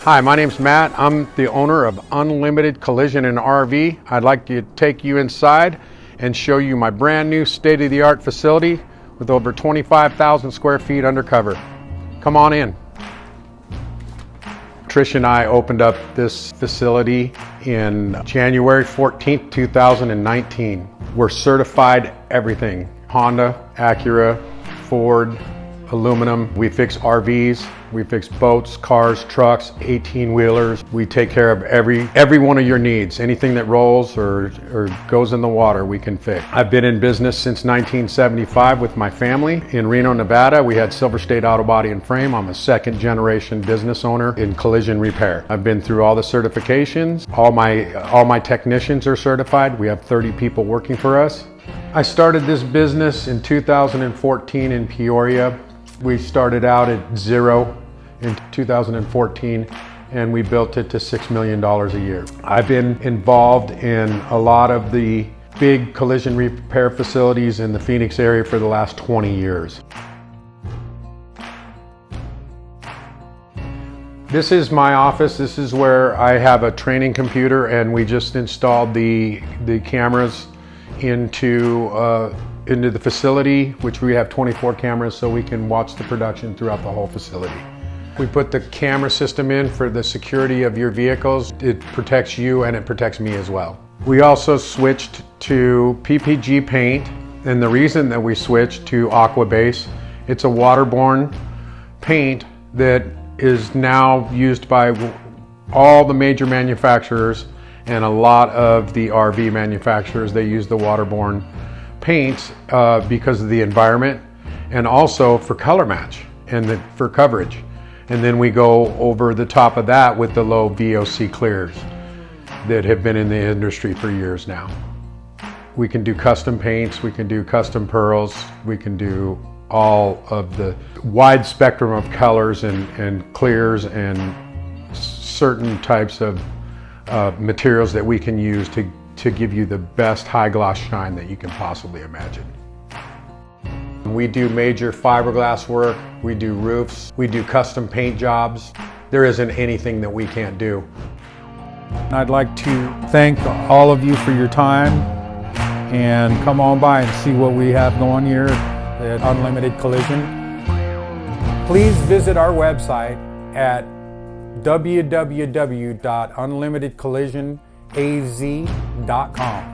Hi, my name's Matt. I'm the owner of Unlimited Collision and RV. I'd like to take you inside and show you my brand new state-of-the-art facility with over 25,000 square feet undercover. Come on in. Trish and I opened up this facility in January 14th, 2019. We're certified everything. Honda, Acura, Ford, aluminum. We fix RVs, we fix boats, cars, trucks, 18-wheelers. We take care of every one of your needs. Anything that rolls or goes in the water, we can fix. I've been in business since 1975 with my family. In Reno, Nevada, we had Silver State Auto Body and Frame. I'm a second generation business owner in collision repair. I've been through all the certifications. All my technicians are certified. We have 30 people working for us. I started this business in 2014 in Peoria. We started out at zero in 2014 and we built it to $6 million a year. I've been involved in a lot of the big collision repair facilities in the Phoenix area for the last 20 years. This is my office. This is where I have a training computer and we just installed the cameras into the facility, which we have 24 cameras so we can watch the production throughout the whole facility. We put the camera system in for the security of your vehicles. It protects you and it protects me as well. We also switched to PPG paint, and the reason that we switched to Aqua Base, it's a waterborne paint that is now used by all the major manufacturers and a lot of the RV manufacturers. They use the waterborne paints because of the environment and also for color match and for coverage. And then we go over the top of that with the low VOC clears that have been in the industry for years now. We can do custom paints, we can do custom pearls, we can do all of the wide spectrum of colors and clears and certain types of materials that we can use to give you the best high gloss shine that you can possibly imagine. We do major fiberglass work, we do roofs, we do custom paint jobs. There isn't anything that we can't do. I'd like to thank all of you for your time and come on by and see what we have going here at Unlimited Collision. Please visit our website at www.unlimitedcollisionaz.com.